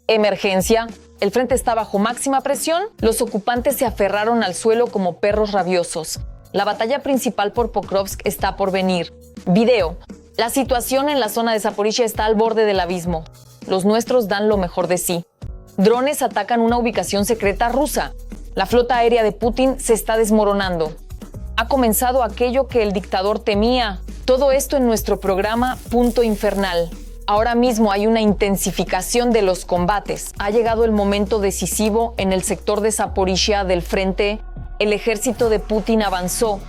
Emergencia. El frente está bajo máxima presión. Los ocupantes se aferraron al suelo como perros rabiosos. La batalla principal por Pokrovsk está por venir. Video. La situación en la zona de Zaporizhia está al borde del abismo. Los nuestros dan lo mejor de sí. Drones atacan una ubicación secreta rusa. La flota aérea de Putin se está desmoronando. Ha comenzado aquello que el dictador temía. Todo esto en nuestro programa Punto Infernal. Ahora mismo hay una intensificación de los combates. Ha llegado el momento decisivo en el sector de Zaporizhia del frente. El ejército de Putin avanzó.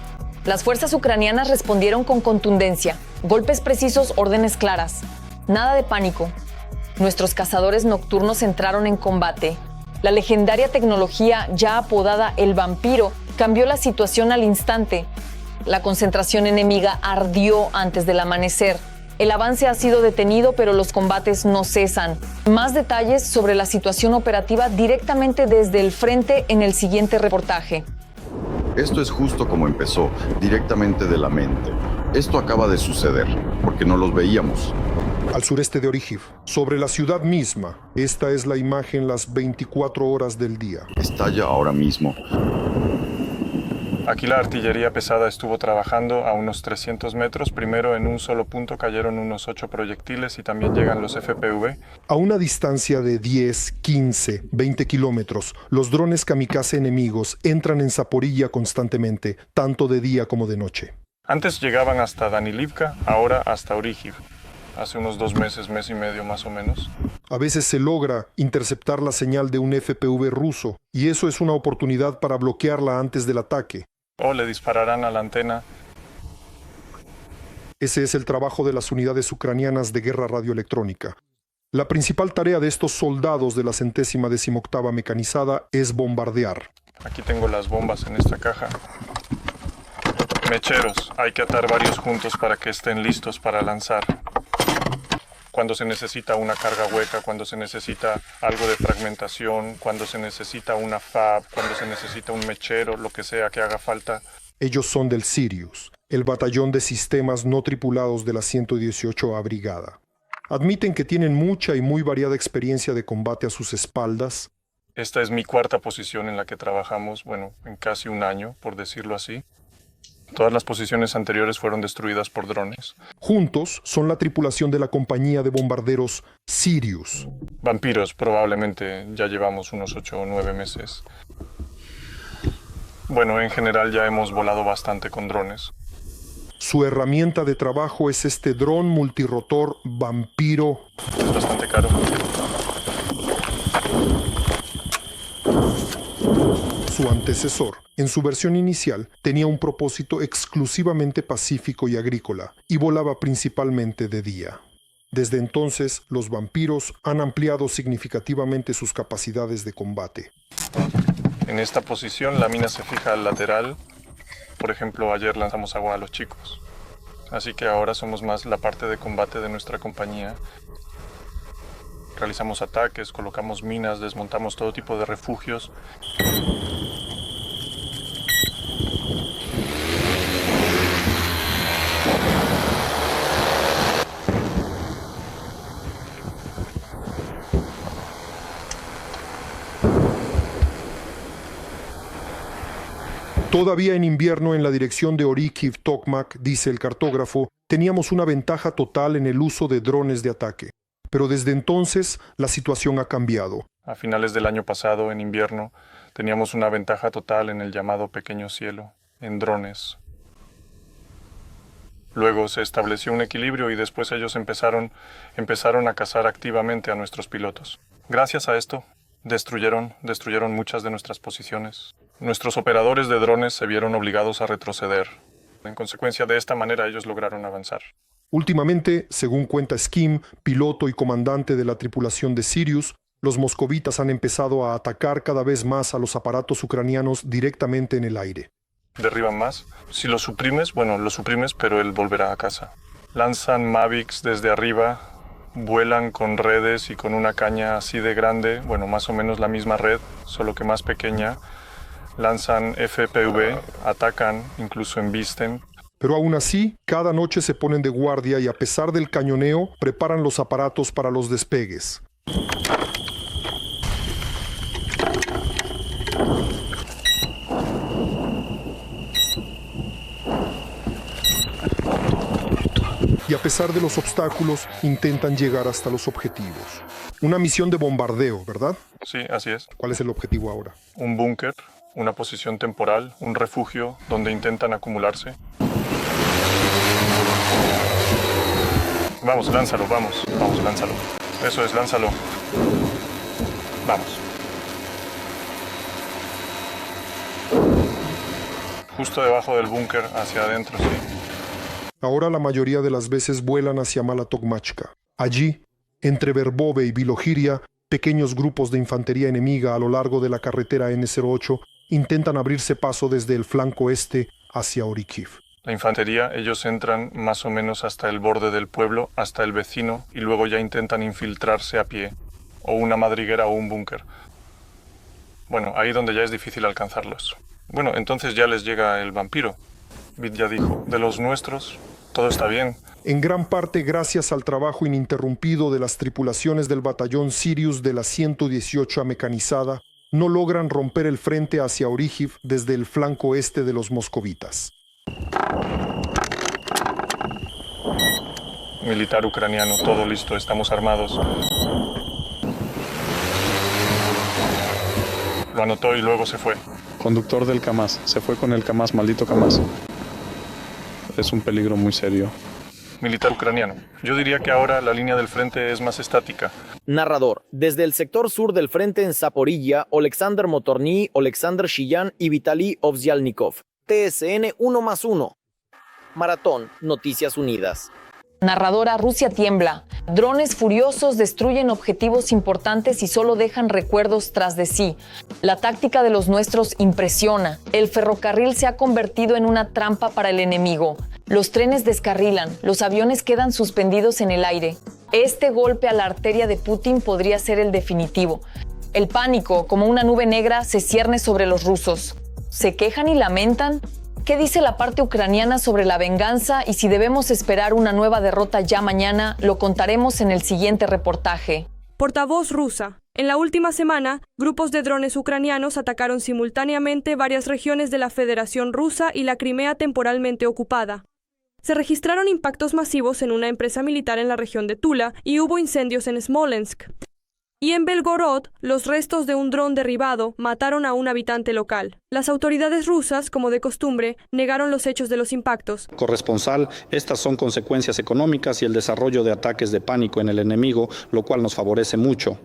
Las fuerzas ucranianas respondieron con contundencia. Golpes precisos, órdenes claras. Nada de pánico. Nuestros cazadores nocturnos entraron en combate. La legendaria tecnología ya apodada el vampiro cambió la situación al instante. La concentración enemiga ardió antes del amanecer. El avance ha sido detenido, pero los combates no cesan. Más detalles sobre la situación operativa directamente desde el frente en el siguiente reportaje. Esto es justo como empezó, directamente de la mente. Esto acaba de suceder, porque no los veíamos. Al sureste de Orikhiv, sobre la ciudad misma, esta es la imagen las 24 horas del día. Estalla ahora mismo. Aquí la artillería pesada estuvo trabajando a unos 300 metros. Primero en un solo punto cayeron unos 8 proyectiles y también llegan los FPV. A una distancia de 10, 15, 20 kilómetros, los drones kamikaze enemigos entran en Zaporizhia constantemente, tanto de día como de noche. Antes llegaban hasta Danilivka, ahora hasta Orikhiv. Hace unos 2 meses, mes y medio más o menos. A veces se logra interceptar la señal de un FPV ruso, y eso es una oportunidad para bloquearla antes del ataque. O le dispararán a la antena. Ese es el trabajo de las unidades ucranianas de guerra radioelectrónica. La principal tarea de estos soldados de la 118ª mecanizada es bombardear. Aquí tengo las bombas en esta caja. Mecheros, hay que atar varios juntos para que estén listos para lanzar. Cuando se necesita una carga hueca, cuando se necesita algo de fragmentación, cuando se necesita una FAB, cuando se necesita un mechero, lo que sea que haga falta. Ellos son del Sirius, el batallón de sistemas no tripulados de la 118ª Brigada. Admiten que tienen mucha y muy variada experiencia de combate a sus espaldas. Esta es mi 4ª posición en la que trabajamos, en casi un año, por decirlo así. Todas las posiciones anteriores fueron destruidas por drones. Juntos son la tripulación de la compañía de bombarderos Sirius. Vampiros, probablemente ya llevamos unos 8 o 9 meses. En general ya hemos volado bastante con drones. Su herramienta de trabajo es este dron multirotor Vampiro. Es bastante caro. Su antecesor, en su versión inicial, tenía un propósito exclusivamente pacífico y agrícola, y volaba principalmente de día. Desde entonces, los vampiros han ampliado significativamente sus capacidades de combate. En esta posición la mina se fija al lateral. Por ejemplo, ayer lanzamos agua a los chicos. Así que ahora somos más la parte de combate de nuestra compañía. Realizamos ataques, colocamos minas, desmontamos todo tipo de refugios. Todavía en invierno en la dirección de Orikhiv-Tokmak, dice el cartógrafo, teníamos una ventaja total en el uso de drones de ataque. Pero desde entonces la situación ha cambiado. A finales del año pasado, en invierno, teníamos una ventaja total en el llamado pequeño cielo, en drones. Luego se estableció un equilibrio y después ellos empezaron a cazar activamente a nuestros pilotos. Gracias a esto, destruyeron muchas de nuestras posiciones. Nuestros operadores de drones se vieron obligados a retroceder. En consecuencia, de esta manera ellos lograron avanzar. Últimamente, según cuenta Skim, piloto y comandante de la tripulación de Sirius, los moscovitas han empezado a atacar cada vez más a los aparatos ucranianos directamente en el aire. Derriban más. Si lo suprimes, lo suprimes, pero él volverá a casa. Lanzan Mavics desde arriba, vuelan con redes y con una caña así de grande, más o menos la misma red, solo que más pequeña. Lanzan FPV, atacan, incluso embisten. Pero aún así, cada noche se ponen de guardia y a pesar del cañoneo, preparan los aparatos para los despegues. y a pesar de los obstáculos intentan llegar hasta los objetivos. Una misión de bombardeo, ¿verdad? Sí, así es. ¿Cuál es el objetivo ahora? Un búnker, una posición temporal, un refugio donde intentan acumularse. Vamos, lánzalo, vamos, lánzalo. Eso es, lánzalo. Vamos. Justo debajo del búnker, hacia adentro, sí. Ahora la mayoría de las veces vuelan hacia Mala Tokmachka. Allí, entre Verbove y Bilogiria, pequeños grupos de infantería enemiga a lo largo de la carretera N08 intentan abrirse paso desde el flanco este hacia Orikiv. La infantería, ellos entran más o menos hasta el borde del pueblo, hasta el vecino, y luego ya intentan infiltrarse a pie, o una madriguera o un búnker. Bueno, ahí donde ya es difícil alcanzarlos. Bueno, entonces ya les llega el vampiro. Vid ya dijo, de los nuestros, todo está bien. En gran parte gracias al trabajo ininterrumpido de las tripulaciones del batallón Sirius de la 118 mecanizada, no logran romper el frente hacia Orikiv desde el flanco este de los moscovitas. Militar ucraniano, todo listo, estamos armados. Lo anotó y luego se fue. Conductor del Kamaz, se fue con el Kamaz, maldito Kamaz. Es un peligro muy serio. Militar ucraniano. Yo diría que ahora la línea del frente es más estática. Narrador. Desde el sector sur del frente en Zaporilla, Oleksandr Motorny, Oleksandr Shilyan y Vitaly Ovsialnikov. TSN 1+1. Maratón, Noticias Unidas. Narradora, Rusia tiembla. Drones furiosos destruyen objetivos importantes y solo dejan recuerdos tras de sí. La táctica de los nuestros impresiona. El ferrocarril se ha convertido en una trampa para el enemigo. Los trenes descarrilan, los aviones quedan suspendidos en el aire. Este golpe a la arteria de Putin podría ser el definitivo. El pánico, como una nube negra, se cierne sobre los rusos. ¿Se quejan y lamentan? ¿Qué dice la parte ucraniana sobre la venganza y si debemos esperar una nueva derrota ya mañana? Lo contaremos en el siguiente reportaje. Portavoz rusa. En la última semana, grupos de drones ucranianos atacaron simultáneamente varias regiones de la Federación Rusa y la Crimea temporalmente ocupada. Se registraron impactos masivos en una empresa militar en la región de Tula y hubo incendios en Smolensk. Y en Belgorod, los restos de un dron derribado mataron a un habitante local. Las autoridades rusas, como de costumbre, negaron los hechos de los impactos. Corresponsal, estas son consecuencias económicas y el desarrollo de ataques de pánico en el enemigo, lo cual nos favorece mucho.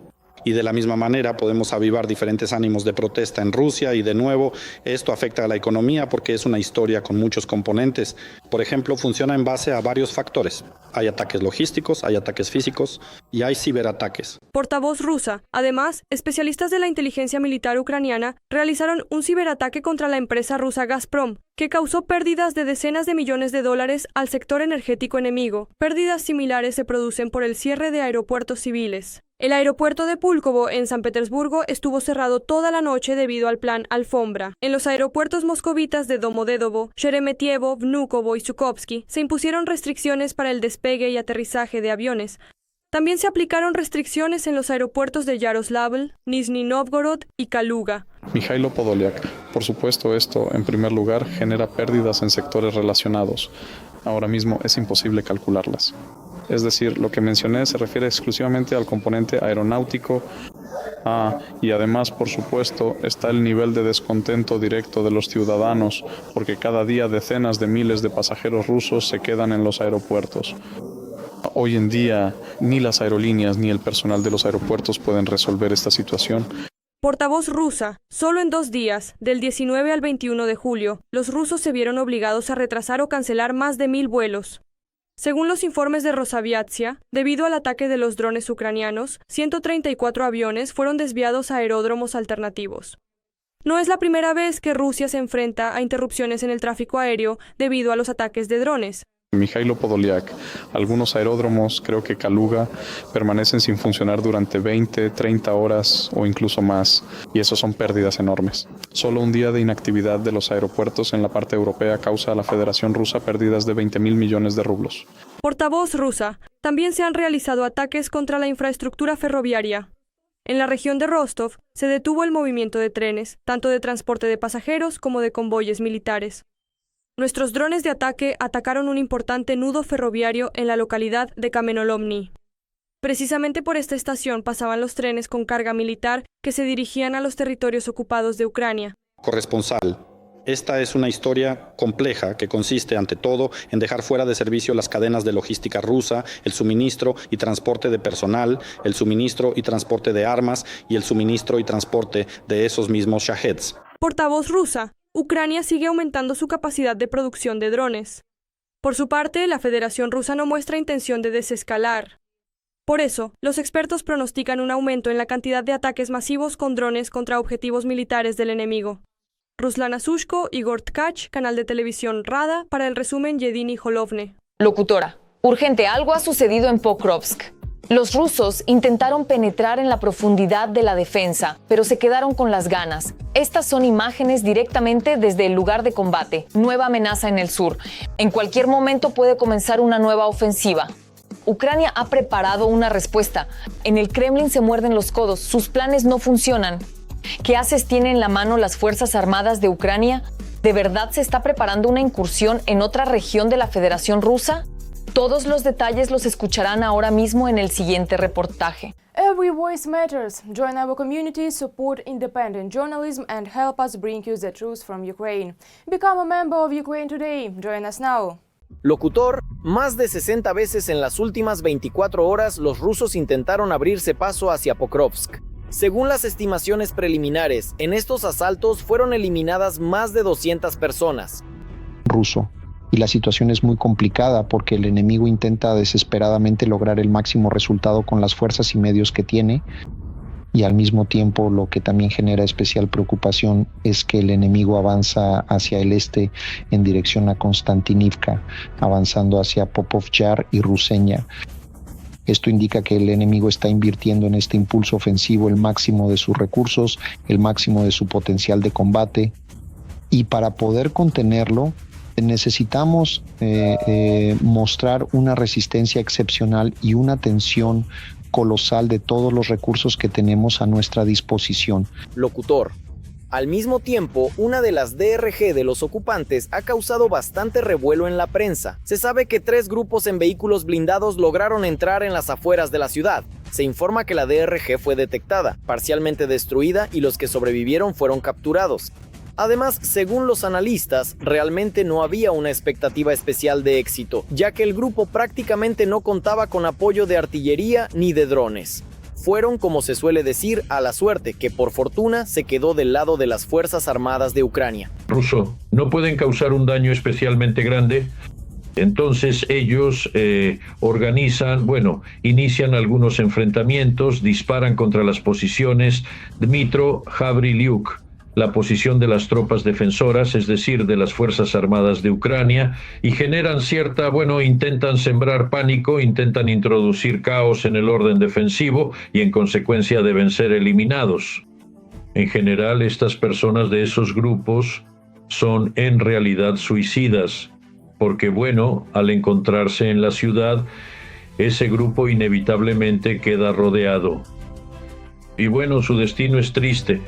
Y de la misma manera podemos avivar diferentes ánimos de protesta en Rusia y de nuevo esto afecta a la economía porque es una historia con muchos componentes. Por ejemplo, funciona en base a varios factores. Hay ataques logísticos, hay ataques físicos y hay ciberataques. Portavoz rusa. Además, especialistas de la inteligencia militar ucraniana realizaron un ciberataque contra la empresa rusa Gazprom, que causó pérdidas de decenas de millones de dólares al sector energético enemigo. Pérdidas similares se producen por el cierre de aeropuertos civiles. El aeropuerto de Púlkovo, en San Petersburgo, estuvo cerrado toda la noche debido al plan Alfombra. En los aeropuertos moscovitas de Domodedovo, Sheremetyevo, Vnukovo y Chukovsky se impusieron restricciones para el despegue y aterrizaje de aviones. También se aplicaron restricciones en los aeropuertos de Yaroslavl, Nizhny Novgorod y Kaluga. Mikhailo Podolyak. Por supuesto, esto, en primer lugar, genera pérdidas en sectores relacionados. Ahora mismo es imposible calcularlas. Es decir, lo que mencioné se refiere exclusivamente al componente aeronáutico. Y además, por supuesto, está el nivel de descontento directo de los ciudadanos, porque cada día decenas de miles de pasajeros rusos se quedan en los aeropuertos. Hoy en día, ni las aerolíneas ni el personal de los aeropuertos pueden resolver esta situación. Portavoz rusa. Solo en 2 días, del 19 al 21 de julio, los rusos se vieron obligados a retrasar o cancelar más de 1000 vuelos. Según los informes de Rosaviatsia, debido al ataque de los drones ucranianos, 134 aviones fueron desviados a aeródromos alternativos. No es la primera vez que Rusia se enfrenta a interrupciones en el tráfico aéreo debido a los ataques de drones. Mikhailo Podolyak. Algunos aeródromos, creo que Kaluga, permanecen sin funcionar durante 20, 30 horas o incluso más, y eso son pérdidas enormes. Solo un día de inactividad de los aeropuertos en la parte europea causa a la Federación Rusa pérdidas de 20.000 millones de rublos. Portavoz rusa. También se han realizado ataques contra la infraestructura ferroviaria. En la región de Rostov se detuvo el movimiento de trenes, tanto de transporte de pasajeros como de convoyes militares. nuestros drones de ataque atacaron un importante nudo ferroviario en la localidad de Kamenolomny. Precisamente por esta estación pasaban los trenes con carga militar que se dirigían a los territorios ocupados de Ucrania. Corresponsal. Esta es una historia compleja que consiste, ante todo, en dejar fuera de servicio las cadenas de logística rusa, el suministro y transporte de personal, el suministro y transporte de armas y el suministro y transporte de esos mismos Shaheds. Portavoz rusa. Ucrania sigue aumentando su capacidad de producción de drones. Por su parte, la Federación Rusa no muestra intención de desescalar. Por eso, los expertos pronostican un aumento en la cantidad de ataques masivos con drones contra objetivos militares del enemigo. Ruslana Sushko, Igor Tkach, canal de televisión Rada, para el resumen Yedini Holovne. Locutora. Urgente, algo ha sucedido en Pokrovsk. Los rusos intentaron penetrar en la profundidad de la defensa, pero se quedaron con las ganas. Estas son imágenes directamente desde el lugar de combate. Nueva amenaza en el sur. En cualquier momento puede comenzar una nueva ofensiva. Ucrania ha preparado una respuesta. En el Kremlin se muerden los codos. Sus planes no funcionan. ¿Qué haces tienen en la mano las Fuerzas Armadas de Ucrania? ¿De verdad se está preparando una incursión en otra región de la Federación Rusa? Todos los detalles los escucharán ahora mismo en el siguiente reportaje. Every voice matters. Join our community, support independent journalism and help us bring you the truth from Ukraine. Become a member of Ukraine today. Join us now. Locutor, más de 60 veces en las últimas 24 horas los rusos intentaron abrirse paso hacia Pokrovsk. Según las estimaciones preliminares, en estos asaltos fueron eliminadas más de 200 personas. Ruso. Y la situación es muy complicada porque el enemigo intenta desesperadamente lograr el máximo resultado con las fuerzas y medios que tiene, y al mismo tiempo lo que también genera especial preocupación es que el enemigo avanza hacia el este en dirección a Konstantinivka, avanzando hacia Popovyar y Ruseña. Esto indica que el enemigo está invirtiendo en este impulso ofensivo el máximo de sus recursos, el máximo de su potencial de combate, y para poder contenerlo necesitamos mostrar una resistencia excepcional y una tensión colosal de todos los recursos que tenemos a nuestra disposición. Locutor. Al mismo tiempo, una de las DRG de los ocupantes ha causado bastante revuelo en la prensa. Se sabe que 3 grupos en vehículos blindados lograron entrar en las afueras de la ciudad. Se informa que la DRG fue detectada, parcialmente destruida y los que sobrevivieron fueron capturados. Además, según los analistas, realmente no había una expectativa especial de éxito, ya que el grupo prácticamente no contaba con apoyo de artillería ni de drones. Fueron, como se suele decir, a la suerte, que por fortuna se quedó del lado de las Fuerzas Armadas de Ucrania. Ruso, no pueden causar un daño especialmente grande. Entonces ellos inician algunos enfrentamientos, disparan contra las posiciones Dmitro Havrilyuk, la posición de las tropas defensoras, es decir, de las Fuerzas Armadas de Ucrania, y generan intentan sembrar pánico, intentan introducir caos en el orden defensivo y en consecuencia deben ser eliminados. En general, estas personas de esos grupos son en realidad suicidas, porque al encontrarse en la ciudad, ese grupo inevitablemente queda rodeado. Y su destino es triste.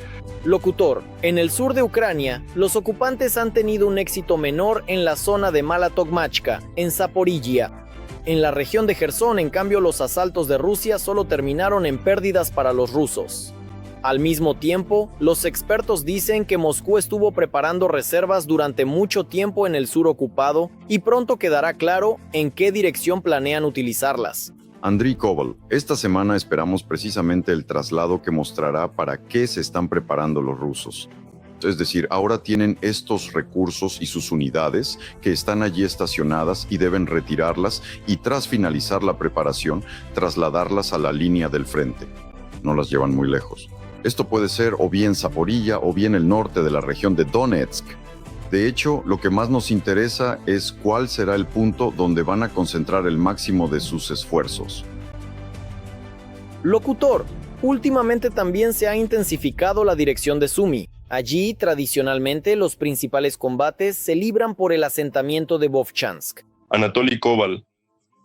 Locutor, en el sur de Ucrania, los ocupantes han tenido un éxito menor en la zona de Mala Tokmachka, en Zaporizhia. En la región de Jersón, en cambio, los asaltos de Rusia solo terminaron en pérdidas para los rusos. Al mismo tiempo, los expertos dicen que Moscú estuvo preparando reservas durante mucho tiempo en el sur ocupado y pronto quedará claro en qué dirección planean utilizarlas. Andriy Koval, esta semana esperamos precisamente el traslado que mostrará para qué se están preparando los rusos. Es decir, ahora tienen estos recursos y sus unidades que están allí estacionadas y deben retirarlas y tras finalizar la preparación, trasladarlas a la línea del frente. No las llevan muy lejos. Esto puede ser o bien Zaporilla o bien el norte de la región de Donetsk. De hecho, lo que más nos interesa es cuál será el punto donde van a concentrar el máximo de sus esfuerzos. Locutor, últimamente también se ha intensificado la dirección de Sumy. Allí, tradicionalmente, los principales combates se libran por el asentamiento de Vovchansk. Anatoly Koval.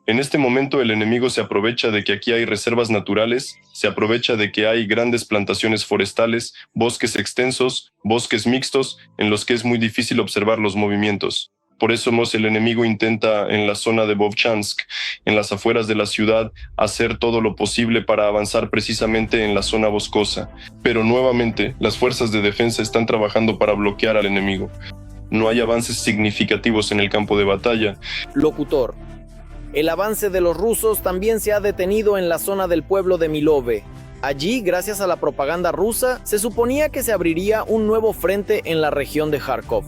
En este momento el enemigo se aprovecha de que aquí hay reservas naturales, se aprovecha de que hay grandes plantaciones forestales, bosques extensos, bosques mixtos, en los que es muy difícil observar los movimientos. Por eso el enemigo intenta en la zona de Vovchansk, en las afueras de la ciudad, hacer todo lo posible para avanzar precisamente en la zona boscosa. Pero nuevamente, las fuerzas de defensa están trabajando para bloquear al enemigo. No hay avances significativos en el campo de batalla. Locutor. El avance de los rusos también se ha detenido en la zona del pueblo de Milove. Allí, gracias a la propaganda rusa, se suponía que se abriría un nuevo frente en la región de Kharkov.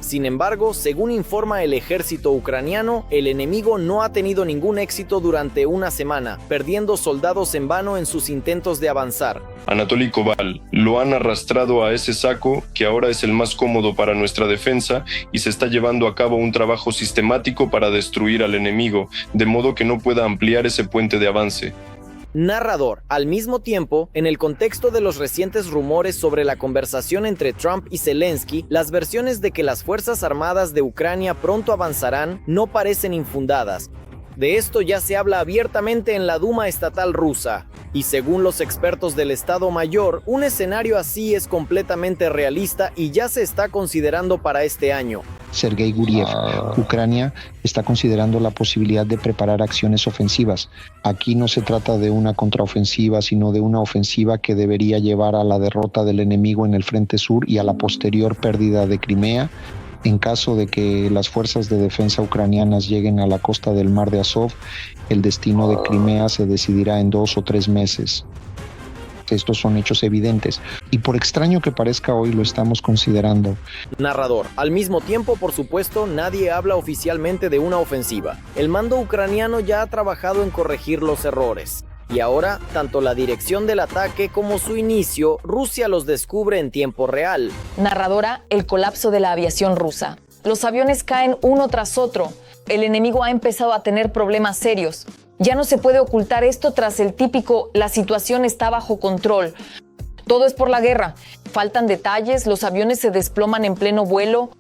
Sin embargo, según informa el ejército ucraniano, el enemigo no ha tenido ningún éxito durante una semana, perdiendo soldados en vano en sus intentos de avanzar. Anatoly Koval, lo han arrastrado a ese saco que ahora es el más cómodo para nuestra defensa y se está llevando a cabo un trabajo sistemático para destruir al enemigo, de modo que no pueda ampliar ese puente de avance. Narrador. Al mismo tiempo, en el contexto de los recientes rumores sobre la conversación entre Trump y Zelensky, las versiones de que las Fuerzas Armadas de Ucrania pronto avanzarán no parecen infundadas. De esto ya se habla abiertamente en la Duma estatal rusa. Y según los expertos del Estado Mayor, un escenario así es completamente realista y ya se está considerando para este año. Sergei Guriev, Ucrania está considerando la posibilidad de preparar acciones ofensivas. Aquí no se trata de una contraofensiva, sino de una ofensiva que debería llevar a la derrota del enemigo en el frente sur y a la posterior pérdida de Crimea. En caso de que las fuerzas de defensa ucranianas lleguen a la costa del Mar de Azov, el destino de Crimea se decidirá en 2 o 3 meses. Estos son hechos evidentes, y por extraño que parezca hoy lo estamos considerando. Narrador. Al mismo tiempo, por supuesto, nadie habla oficialmente de una ofensiva. El mando ucraniano ya ha trabajado en corregir los errores. Y ahora, tanto la dirección del ataque como su inicio, Rusia los descubre en tiempo real. Narradora, el colapso de la aviación rusa. Los aviones caen uno tras otro. El enemigo ha empezado a tener problemas serios. Ya no se puede ocultar esto tras el típico "la situación está bajo control". Todo es por la guerra. Faltan detalles, los aviones se desploman en pleno vuelo.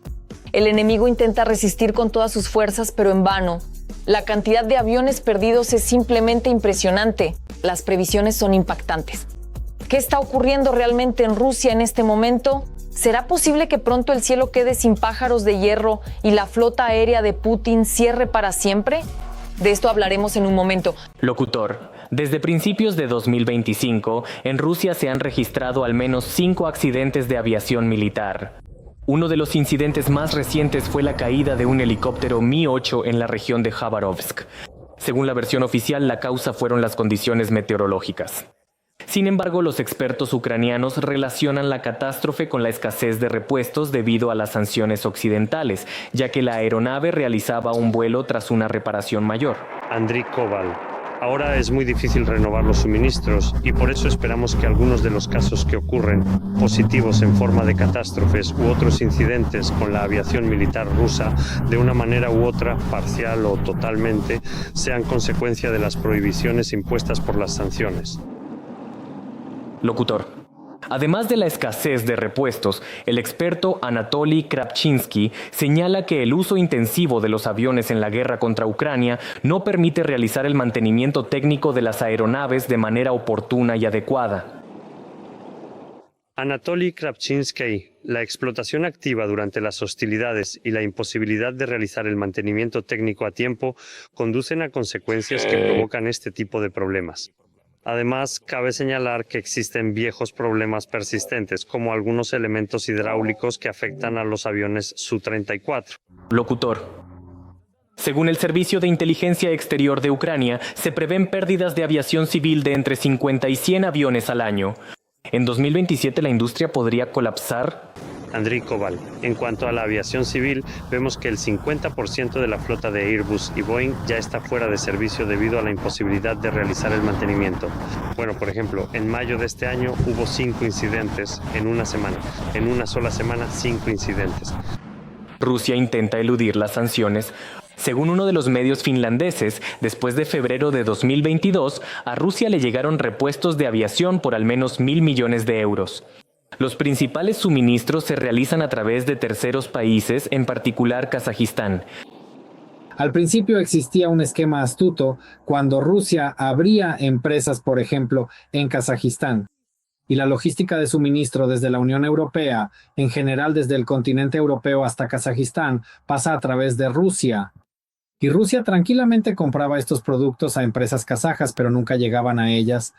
El enemigo intenta resistir con todas sus fuerzas, pero en vano. La cantidad de aviones perdidos es simplemente impresionante. Las previsiones son impactantes. ¿Qué está ocurriendo realmente en Rusia en este momento? ¿Será posible que pronto el cielo quede sin pájaros de hierro y la flota aérea de Putin cierre para siempre? De esto hablaremos en un momento. Locutor. Desde principios de 2025, en Rusia se han registrado al menos 5 accidentes de aviación militar. Uno de los incidentes más recientes fue la caída de un helicóptero Mi-8 en la región de Khabarovsk. Según la versión oficial, la causa fueron las condiciones meteorológicas. Sin embargo, los expertos ucranianos relacionan la catástrofe con la escasez de repuestos debido a las sanciones occidentales, ya que la aeronave realizaba un vuelo tras una reparación mayor. Andriy Koval. Ahora es muy difícil renovar los suministros y por eso esperamos que algunos de los casos que ocurren, positivos en forma de catástrofes u otros incidentes con la aviación militar rusa, de una manera u otra, parcial o totalmente, sean consecuencia de las prohibiciones impuestas por las sanciones. Locutor. Además de la escasez de repuestos, el experto Anatoly Kravchinsky señala que el uso intensivo de los aviones en la guerra contra Ucrania no permite realizar el mantenimiento técnico de las aeronaves de manera oportuna y adecuada. Anatoly Kravchinsky, la explotación activa durante las hostilidades y la imposibilidad de realizar el mantenimiento técnico a tiempo conducen a consecuencias que provocan este tipo de problemas. Además, cabe señalar que existen viejos problemas persistentes, como algunos elementos hidráulicos que afectan a los aviones Su-34. Locutor. Según el Servicio de Inteligencia Exterior de Ucrania, se prevén pérdidas de aviación civil de entre 50 y 100 aviones al año. En 2027 la industria podría colapsar. Andriy Koval. En cuanto a la aviación civil, vemos que el 50% de la flota de Airbus y Boeing ya está fuera de servicio debido a la imposibilidad de realizar el mantenimiento. Bueno, por ejemplo, en mayo de este año hubo 5 incidentes en una semana. En una sola semana, 5 incidentes. Rusia intenta eludir las sanciones. Según uno de los medios finlandeses, después de febrero de 2022, a Rusia le llegaron repuestos de aviación por al menos 1.000 millones de euros. Los principales suministros se realizan a través de terceros países, en particular Kazajistán. Al principio existía un esquema astuto cuando Rusia abría empresas, por ejemplo, en Kazajistán. y la logística de suministro desde la Unión Europea, en general desde el continente europeo hasta Kazajistán, pasa a través de Rusia. Y Rusia tranquilamente compraba estos productos a empresas kazajas, pero nunca llegaban a ellas.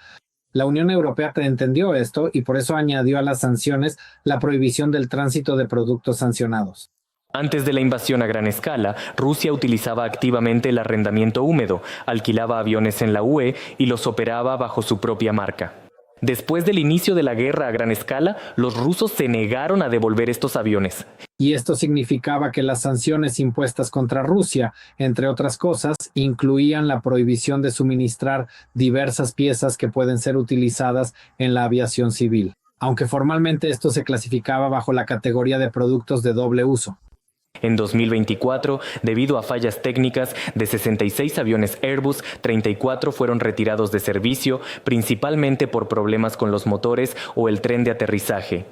La Unión Europea entendió esto y por eso añadió a las sanciones la prohibición del tránsito de productos sancionados. Antes de la invasión a gran escala, Rusia utilizaba activamente el arrendamiento húmedo, alquilaba aviones en la UE y los operaba bajo su propia marca. Después del inicio de la guerra a gran escala, los rusos se negaron a devolver estos aviones. Y esto significaba que las sanciones impuestas contra Rusia, entre otras cosas, incluían la prohibición de suministrar diversas piezas que pueden ser utilizadas en la aviación civil, aunque formalmente esto se clasificaba bajo la categoría de productos de doble uso. En 2024, debido a fallas técnicas, de 66 aviones Airbus, 34 fueron retirados de servicio, principalmente por problemas con los motores o el tren de aterrizaje.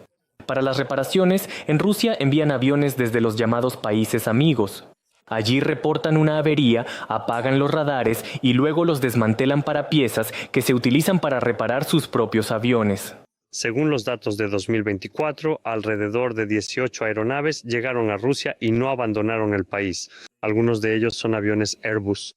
Para las reparaciones, en Rusia envían aviones desde los llamados países amigos. Allí reportan una avería, apagan los radares y luego los desmantelan para piezas que se utilizan para reparar sus propios aviones. Según los datos de 2024, alrededor de 18 aeronaves llegaron a Rusia y no abandonaron el país. Algunos de ellos son aviones Airbus.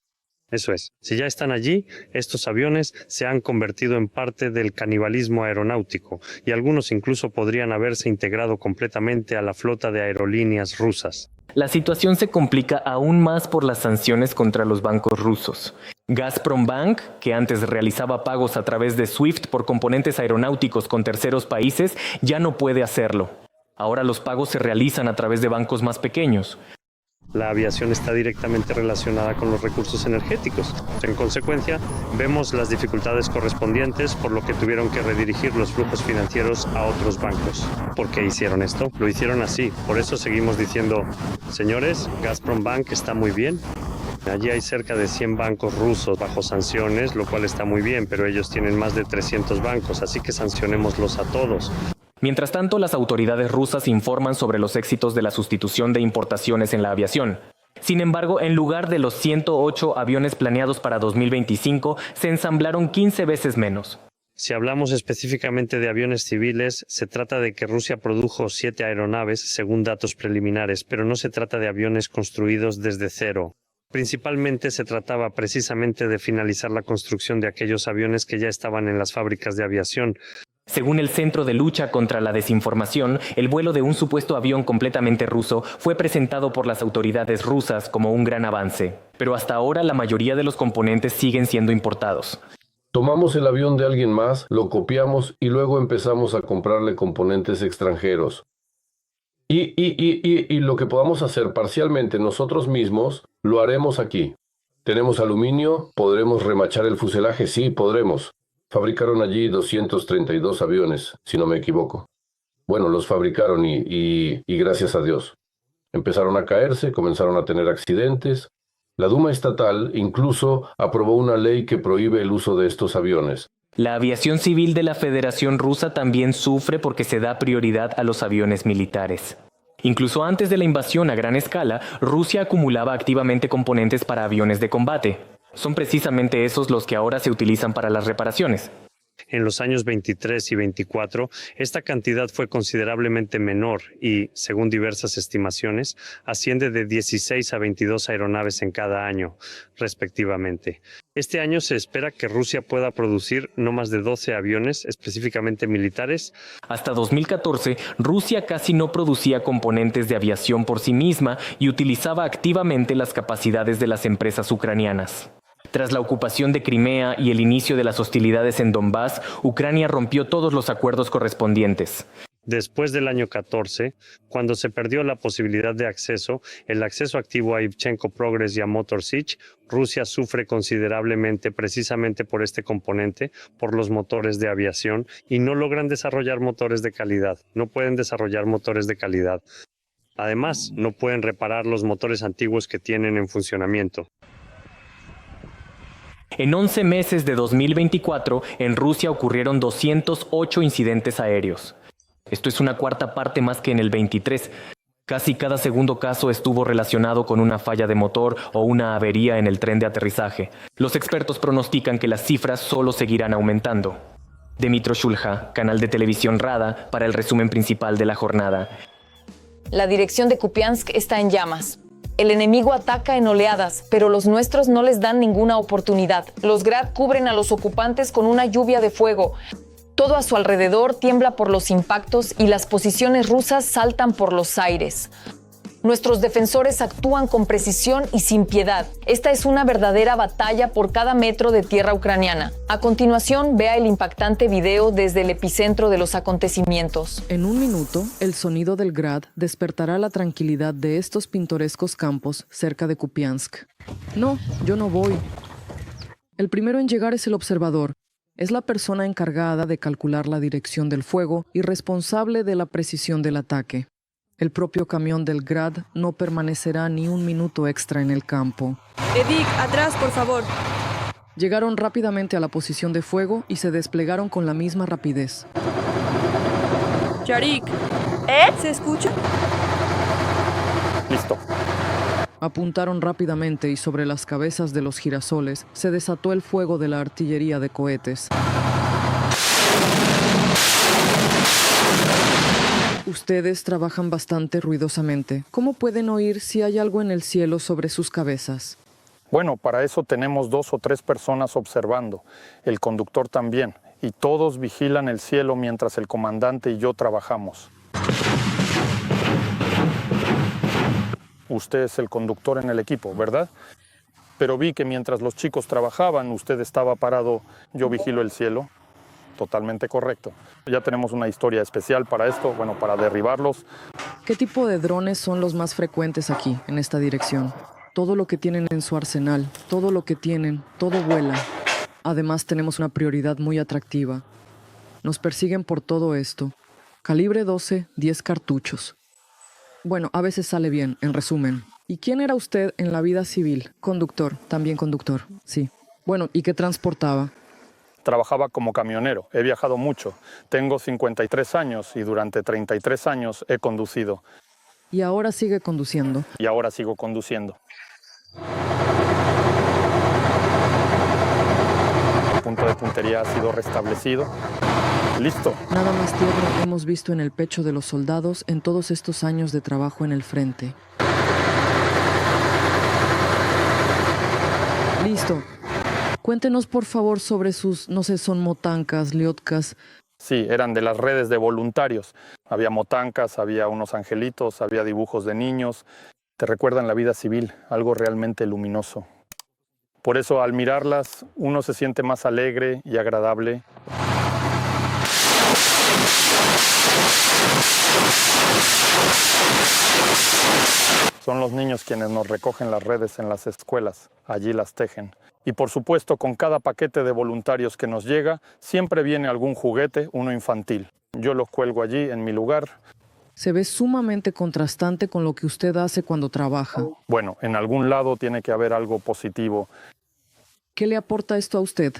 Eso es, si ya están allí, estos aviones se han convertido en parte del canibalismo aeronáutico y algunos incluso podrían haberse integrado completamente a la flota de aerolíneas rusas. La situación se complica aún más por las sanciones contra los bancos rusos. Gazprom Bank, que antes realizaba pagos a través de SWIFT por componentes aeronáuticos con terceros países, ya no puede hacerlo. Ahora los pagos se realizan a través de bancos más pequeños. La aviación está directamente relacionada con los recursos energéticos. En consecuencia, vemos las dificultades correspondientes, por lo que tuvieron que redirigir los flujos financieros a otros bancos. ¿Por qué hicieron esto? Lo hicieron así. Por eso seguimos diciendo, señores, Gazprom Bank está muy bien. Allí hay cerca de 100 bancos rusos bajo sanciones, lo cual está muy bien, pero ellos tienen más de 300 bancos, así que sancionémoslos a todos. Mientras tanto, las autoridades rusas informan sobre los éxitos de la sustitución de importaciones en la aviación. Sin embargo, en lugar de los 108 aviones planeados para 2025, se ensamblaron 15 veces menos. Si hablamos específicamente de aviones civiles, se trata de que Rusia produjo 7 aeronaves, según datos preliminares, pero no se trata de aviones construidos desde cero. Principalmente se trataba precisamente de finalizar la construcción de aquellos aviones que ya estaban en las fábricas de aviación. Según el Centro de Lucha contra la Desinformación, el vuelo de un supuesto avión completamente ruso fue presentado por las autoridades rusas como un gran avance. Pero hasta ahora la mayoría de los componentes siguen siendo importados. Tomamos el avión de alguien más, lo copiamos y luego empezamos a comprarle componentes extranjeros. Y lo que podamos hacer parcialmente nosotros mismos, lo haremos aquí. ¿Tenemos aluminio? ¿Podremos remachar el fuselaje? Sí, podremos. Fabricaron allí 232 aviones, si no me equivoco. Bueno, los fabricaron y gracias a Dios. Empezaron a caerse, comenzaron a tener accidentes. La Duma estatal incluso aprobó una ley que prohíbe el uso de estos aviones. La aviación civil de la Federación Rusa también sufre porque se da prioridad a los aviones militares. Incluso antes de la invasión a gran escala, Rusia acumulaba activamente componentes para aviones de combate. Son precisamente esos los que ahora se utilizan para las reparaciones. En los años 23 y 24, esta cantidad fue considerablemente menor y, según diversas estimaciones, asciende de 16 a 22 aeronaves en cada año, respectivamente. Este año se espera que Rusia pueda producir no más de 12 aviones, específicamente militares. Hasta 2014, Rusia casi no producía componentes de aviación por sí misma y utilizaba activamente las capacidades de las empresas ucranianas. Tras la ocupación de Crimea y el inicio de las hostilidades en Donbass, Ucrania rompió todos los acuerdos correspondientes. Después del año 14, cuando se perdió la posibilidad de acceso, el acceso activo a Ivchenko Progress y a Motor Sich, Rusia sufre considerablemente precisamente por este componente, por los motores de aviación, y no logran desarrollar motores de calidad. No pueden desarrollar motores de calidad. Además, no pueden reparar los motores antiguos que tienen en funcionamiento. En 11 meses de 2024, en Rusia ocurrieron 208 incidentes aéreos. Esto es una cuarta parte más que en el 23. Casi cada segundo caso estuvo relacionado con una falla de motor o una avería en el tren de aterrizaje. Los expertos pronostican que las cifras solo seguirán aumentando. Dmytro Shulha, canal de televisión Rada, para el resumen principal de la jornada. La dirección de Kupiansk está en llamas. El enemigo ataca en oleadas, pero los nuestros no les dan ninguna oportunidad. Los Grad cubren a los ocupantes con una lluvia de fuego. Todo a su alrededor tiembla por los impactos y las posiciones rusas saltan por los aires. Nuestros defensores actúan con precisión y sin piedad. Esta es una verdadera batalla por cada metro de tierra ucraniana. A continuación, vea el impactante video desde el epicentro de los acontecimientos. En un minuto, el sonido del Grad despertará la tranquilidad de estos pintorescos campos cerca de Kupiansk. No, yo no voy. El primero en llegar es el observador. Es la persona encargada de calcular la dirección del fuego y responsable de la precisión del ataque. El propio camión del Grad no permanecerá ni un minuto extra en el campo. Edik, atrás, por favor. Llegaron rápidamente a la posición de fuego y se desplegaron con la misma rapidez. Yarik, ¿se escucha? Listo. Apuntaron rápidamente y sobre las cabezas de los girasoles se desató el fuego de la artillería de cohetes. Ustedes trabajan bastante ruidosamente. ¿Cómo pueden oír si hay algo en el cielo sobre sus cabezas? Bueno, para eso tenemos 2 o 3 personas observando, el conductor también, y todos vigilan el cielo mientras el comandante y yo trabajamos. Usted es el conductor en el equipo, ¿verdad? Pero vi que mientras los chicos trabajaban, usted estaba parado, yo vigilo el cielo. Totalmente correcto. Ya tenemos una historia especial para esto, bueno, para derribarlos. ¿Qué tipo de drones son los más frecuentes aquí, en esta dirección? Todo lo que tienen en su arsenal, todo lo que tienen, todo vuela. Además, tenemos una prioridad muy atractiva. Nos persiguen por todo esto. Calibre 12, 10 cartuchos. Bueno, a veces sale bien, en resumen. ¿Y quién era usted en la vida civil? Conductor, también conductor, sí. Bueno, ¿y qué transportaba? Trabajaba como camionero, he viajado mucho. Tengo 53 años y durante 33 años he conducido. ¿Y ahora sigue conduciendo? Y ahora sigo conduciendo. El punto de puntería ha sido restablecido. Listo. Nada más tierno hemos visto en el pecho de los soldados en todos estos años de trabajo en el frente. Listo. Cuéntenos, por favor, sobre sus, no sé, son motankas, liotkas. Sí, eran de las redes de voluntarios. Había motankas, había unos angelitos, había dibujos de niños. Te recuerdan la vida civil, algo realmente luminoso. Por eso, al mirarlas, uno se siente más alegre y agradable. Son los niños quienes nos recogen las redes en las escuelas. Allí las tejen. Y por supuesto, con cada paquete de voluntarios que nos llega, siempre viene algún juguete, uno infantil. Yo los cuelgo allí, en mi lugar. Se ve sumamente contrastante con lo que usted hace cuando trabaja. Bueno, en algún lado tiene que haber algo positivo. ¿Qué le aporta esto a usted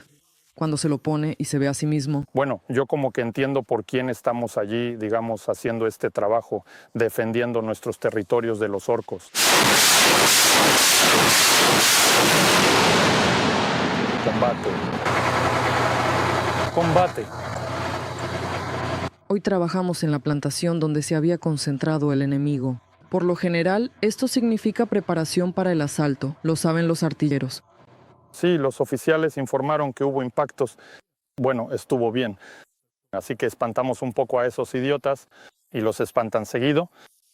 cuando se lo pone y se ve a sí mismo? Bueno, yo como que entiendo por quién estamos allí, digamos, haciendo este trabajo, defendiendo nuestros territorios de los orcos. Combate. Combate. Hoy trabajamos en la plantación donde se había concentrado el enemigo. Por lo general, esto significa preparación para el asalto, lo saben los artilleros. Sí, los oficiales informaron que hubo impactos. Bueno, estuvo bien. Así que espantamos un poco a esos idiotas y los espantan seguido.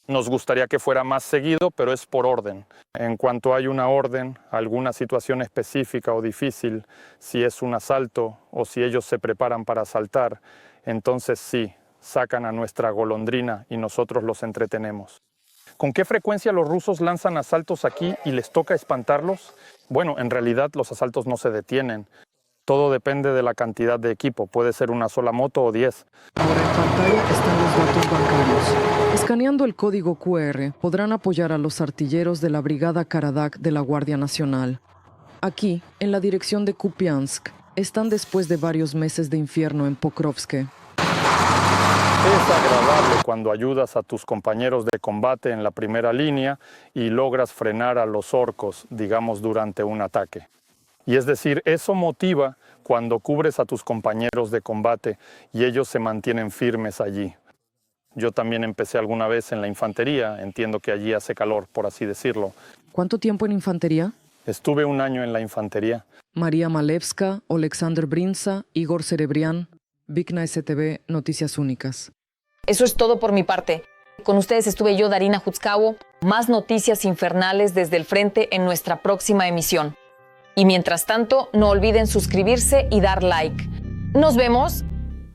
Nos gustaría que fuera más seguido, pero es por orden. En cuanto hay una orden, alguna situación específica o difícil, si es un asalto o si ellos se preparan para asaltar, entonces sí, sacan a nuestra golondrina y nosotros los entretenemos. ¿Con qué frecuencia los rusos lanzan asaltos aquí y les toca espantarlos? Bueno, en realidad los asaltos no se detienen. Todo depende de la cantidad de equipo. Puede ser una sola moto o 10. Ahora en pantalla están los datos bancarios. Escaneando el código QR podrán apoyar a los artilleros de la Brigada Karadak de la Guardia Nacional. Aquí, en la dirección de Kupiansk, están después de varios meses de infierno en Pokrovsk. Es agradable cuando ayudas a tus compañeros de combate en la primera línea y logras frenar a los orcos, digamos, durante un ataque. Y es decir, eso motiva cuando cubres a tus compañeros de combate y ellos se mantienen firmes allí. Yo también empecé alguna vez en la infantería, entiendo que allí hace calor, por así decirlo. ¿Cuánto tiempo en infantería? Estuve 1 año en la infantería. María Malevska, Oleksandr Brinza, Igor Serebrian, Vikna STV, Noticias Únicas. Eso es todo por mi parte. Con ustedes estuve yo, Darina Jutzkawo. Más noticias infernales desde el frente en nuestra próxima emisión. Y mientras tanto, no olviden suscribirse y dar like. Nos vemos